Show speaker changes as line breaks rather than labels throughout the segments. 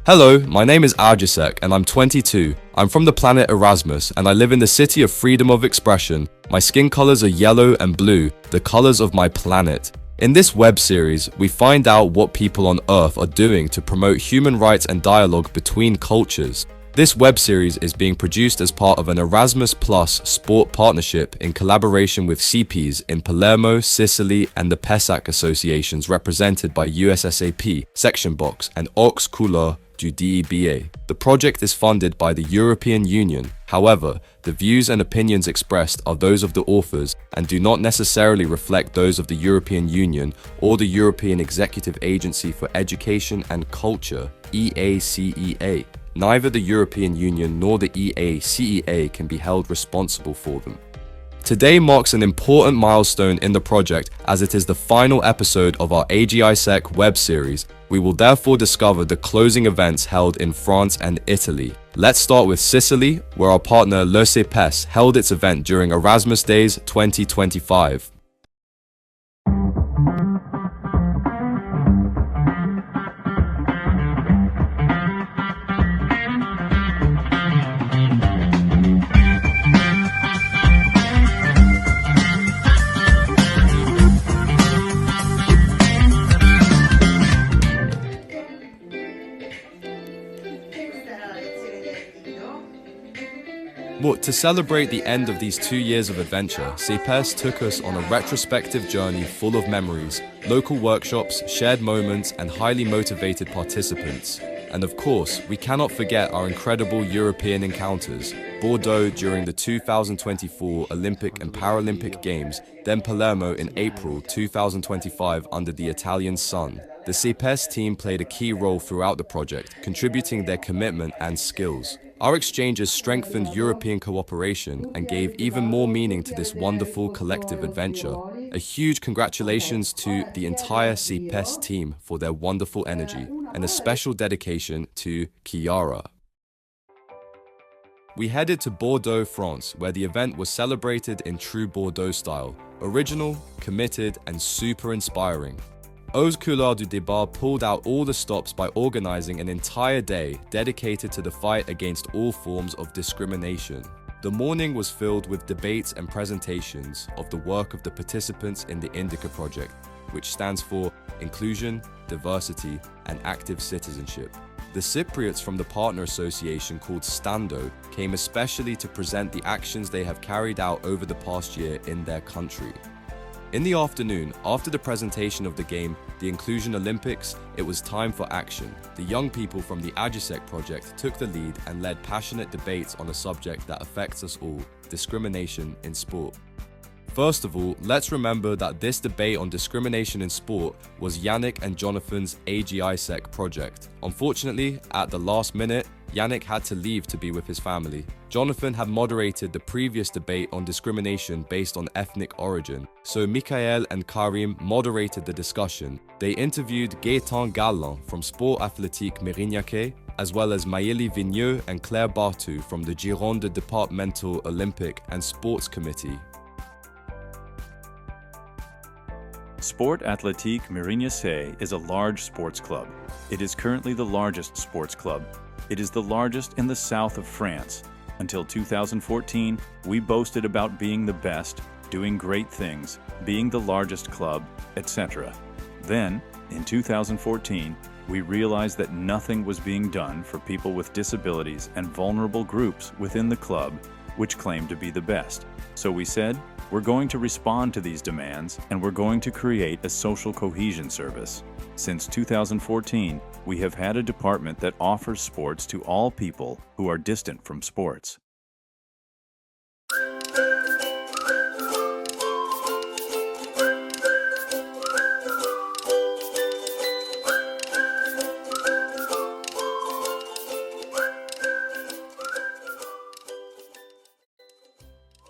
Hello, my name is AGISEC and I'm 22. I'm from the planet Erasmus and I live in the city of freedom of expression. My skin colors are yellow and blue, the colors of my planet. In this web series, we find out what people on Earth are doing to promote human rights and dialogue between cultures. This web series is being produced as part of an Erasmus Plus sport partnership in collaboration with CPs in Palermo, Sicily, and the PESAC associations represented by USSAP, Section Box, and Aux Couleurs du DEBA. The project is funded by the European Union. However, the views and opinions expressed are those of the authors and do not necessarily reflect those of the European Union or the European Executive Agency for Education and Culture, EACEA. Neither the European Union nor the EACEA can be held responsible for them. Today marks an important milestone in the project as it is the final episode of our AGISEC web series. We will therefore discover the closing events held in France and Italy. Let's start with Sicily, where our partner l'EACEA held its event during Erasmus Days 2025. But to celebrate the end of these 2 years of adventure, CEPES took us on a retrospective journey full of memories, local workshops, shared moments, and highly motivated participants. And of course, we cannot forget our incredible European encounters. Bordeaux during the 2024 Olympic and Paralympic Games, then Palermo in April 2025 under the Italian sun. The CEPES team played a key role throughout the project, contributing their commitment and skills. Our exchanges strengthened European cooperation and gave even more meaning to this wonderful collective adventure. A huge congratulations to the entire CEPES team for their wonderful energy, and a special dedication to Chiara. We headed to Bordeaux, France, where the event was celebrated in true Bordeaux style, original, committed, and super inspiring. Aux Couleurs du Débat pulled out all the stops by organizing an entire day dedicated to the fight against all forms of discrimination. The morning was filled with debates and presentations of the work of the participants in the Indica project, which stands for Inclusion, Diversity, and Active Citizenship. The Cypriots from the partner association called Stando came especially to present the actions they have carried out over the past year in their country. In the afternoon, after the presentation of the game, the Inclusion Olympics, it was time for action. The young people from the AGISEC project took the lead and led passionate debates on a subject that affects us all, discrimination in sport. First of all, let's remember that this debate on discrimination in sport was Yannick and Jonathan's AGISEC project. Unfortunately, at the last minute, Yannick had to leave to be with his family. Jonathan had moderated the previous debate on discrimination based on ethnic origin, so Michael and Karim moderated the discussion. They interviewed Gaëtan Galland from Sport Athlétique Mérignac, as well as Maëlie Vigneux and Claire Bartou from the Gironde Departmental Olympic and Sports Committee.
Sport Athlétique Mérignac is a large sports club. It is currently the largest sports club. It is the largest in the south of France. Until 2014, we boasted about being the best, doing great things, being the largest club, etc. Then, in 2014, we realized that nothing was being done for people with disabilities and vulnerable groups within the club, which claimed to be the best. So we said, we're going to respond to these demands and we're going to create a social cohesion service. Since 2014, we have had a department that offers sports to all people who are distant from sports.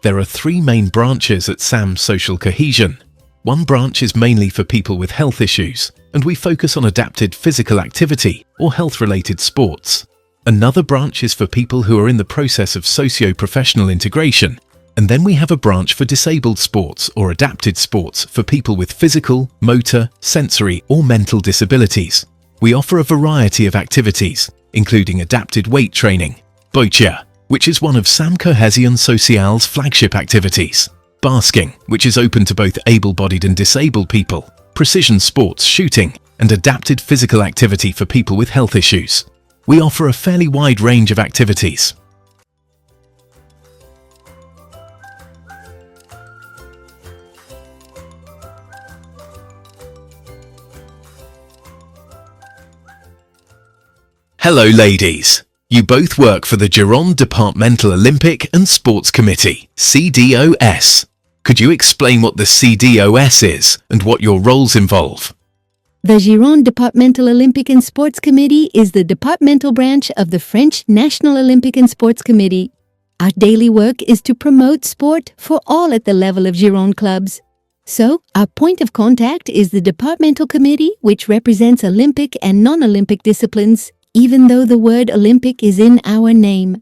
There are 3 main branches at SAM Social Cohesion. One branch is mainly for people with health issues, and we focus on adapted physical activity or health-related sports. Another branch is for people who are in the process of socio-professional integration, and then we have a branch for disabled sports or adapted sports for people with physical, motor, sensory or mental disabilities. We offer a variety of activities, including adapted weight training, boitia, which is one of Sam Cohesion Social's flagship activities, basking, which is open to both able-bodied and disabled people, precision sports, shooting, and adapted physical activity for people with health issues. We offer a fairly wide range of activities. Hello ladies! You both work for the Gironde Departmental Olympic and Sports Committee, CDOS. Could you explain what the CDOS is and what your roles involve?
The Gironde Departmental Olympic and Sports Committee is the departmental branch of the French National Olympic and Sports Committee. Our daily work is to promote sport for all at the level of Gironde clubs. So, our point of contact is the departmental committee, which represents Olympic and non-Olympic disciplines, even though the word Olympic is in our name.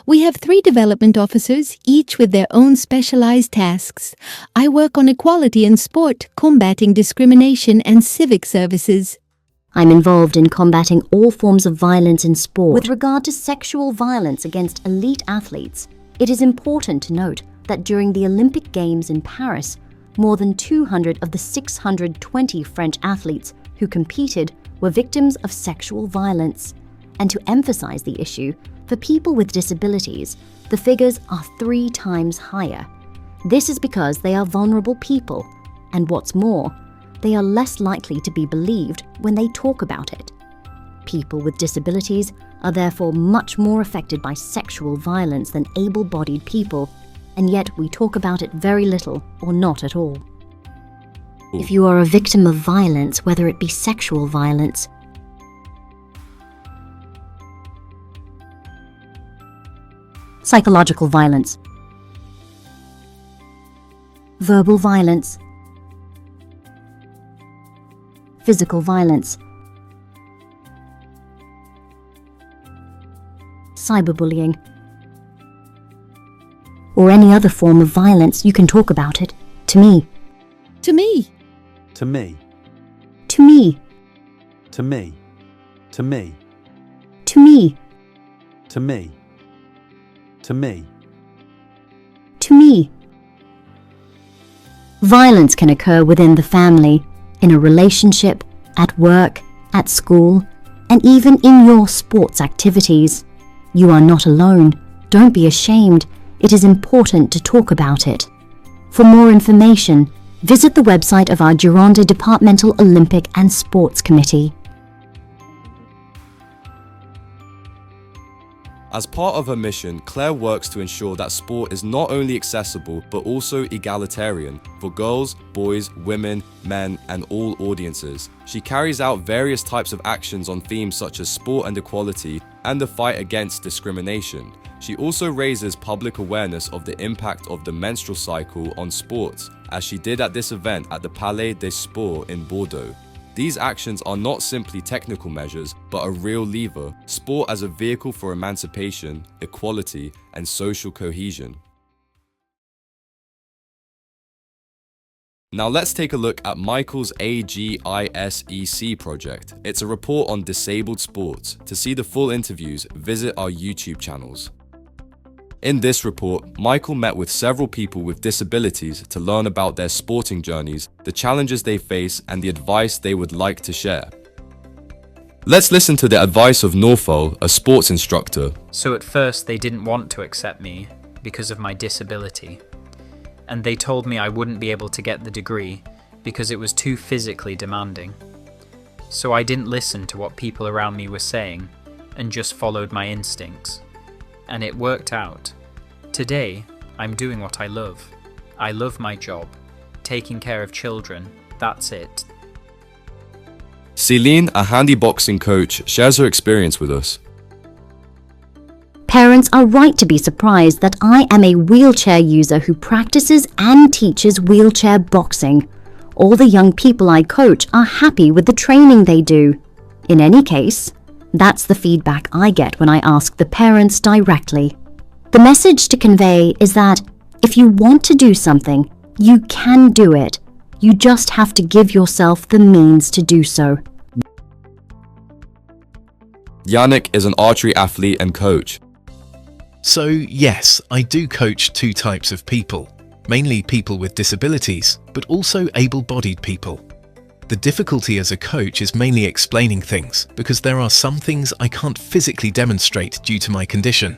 We have 3 development officers, each with their own specialized tasks. I work on equality in sport, combating discrimination, and civic services.
I'm involved in combating all forms of violence in sport. With regard to sexual violence against elite athletes, it is important to note that during the Olympic Games in Paris, more than 200 of the 620 French athletes who competed were victims of sexual violence. And to emphasize the issue, for people with disabilities, the figures are 3 times higher. This is because they are vulnerable people, and what's more, they are less likely to be believed when they talk about it. People with disabilities are therefore much more affected by sexual violence than able-bodied people, and yet we talk about it very little or not at all. If you are a victim of violence, whether it be sexual violence, psychological violence, verbal violence, physical violence, cyberbullying, or any other form of violence, you can talk about it to me.
To me.
To me.
To me.
To me. To me.
To me.
To me. To me.
To me. Violence can occur within the family, in a relationship, at work, at school, and even in your sports activities. You are not alone. Don't be ashamed. It is important to talk about it. For more information, visit the website of our Gironde Departmental Olympic and Sports Committee.
As part of her mission, Claire works to ensure that sport is not only accessible but also egalitarian for girls, boys, women, men, and all audiences. She carries out various types of actions on themes such as sport and equality and the fight against discrimination. She also raises public awareness of the impact of the menstrual cycle on sports, as she did at this event at the Palais des Sports in Bordeaux. These actions are not simply technical measures, but a real lever, sport as a vehicle for emancipation, equality, and social cohesion. Now let's take a look at Michael's AGISEC project. It's a report on disabled sports. To see the full interviews, visit our YouTube channels. In this report, Michael met with several people with disabilities to learn about their sporting journeys, the challenges they face, and the advice they would like to share. Let's listen to the advice of Norfol, a sports instructor.
So at first they didn't want to accept me because of my disability. And they told me I wouldn't be able to get the degree because it was too physically demanding. So I didn't listen to what people around me were saying and just followed my instincts. And it worked out. Today, I'm doing what I love. I love my job. Taking care of children, that's it.
Celine, a handy boxing coach, shares her experience with us.
Parents are right to be surprised that I am a wheelchair user who practices and teaches wheelchair boxing. All the young people I coach are happy with the training they do. In any case, that's the feedback I get when I ask the parents directly. The message to convey is that if you want to do something, you can do it. You just have to give yourself the means to do so.
Yannick is an archery athlete and coach.
So yes, I do coach two types of people, mainly people with disabilities, but also able-bodied people. The difficulty as a coach is mainly explaining things, because there are some things I can't physically demonstrate due to my condition.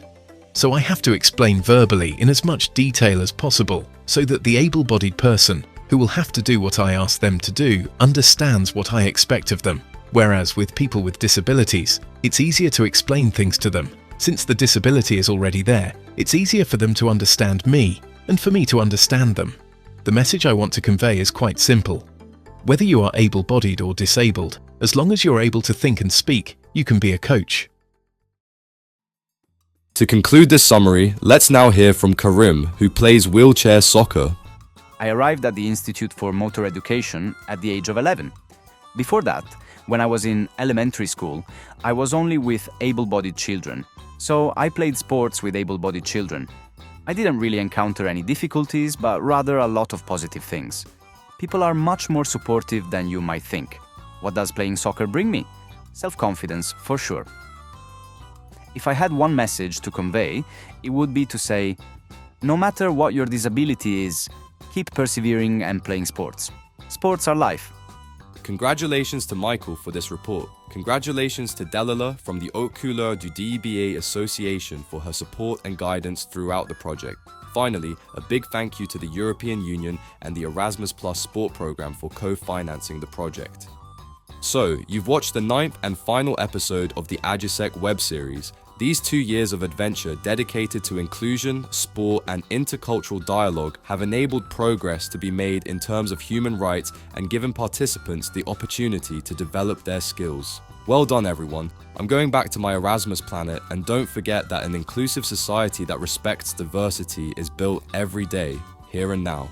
So I have to explain verbally in as much detail as possible, so that the able-bodied person, who will have to do what I ask them to do, understands what I expect of them. Whereas with people with disabilities, it's easier to explain things to them. Since the disability is already there, it's easier for them to understand me, and for me to understand them. The message I want to convey is quite simple. Whether you are able-bodied or disabled, as long as you're able to think and speak, you can be a coach.
To conclude this summary, let's now hear from Karim, who plays wheelchair soccer.
I arrived at the Institute for Motor Education at the age of 11. Before that, when I was in elementary school, I was only with able-bodied children, so I played sports with able-bodied children. I didn't really encounter any difficulties, but rather a lot of positive things. People are much more supportive than you might think. What does playing soccer bring me? Self-confidence, for sure. If I had one message to convey, it would be to say, no matter what your disability is, keep persevering and playing sports. Sports are life.
Congratulations to Michael for this report. Congratulations to Delala from the Haute Couleur du DEBA Association for her support and guidance throughout the project. Finally, a big thank you to the European Union and the Erasmus Plus Sport Programme for co-financing the project. So, you've watched the 9th and final episode of the AGISEC web series. These 2 years of adventure dedicated to inclusion, sport and intercultural dialogue have enabled progress to be made in terms of human rights and given participants the opportunity to develop their skills. Well done everyone. I'm going back to my Erasmus planet, and don't forget that an inclusive society that respects diversity is built every day, here and now.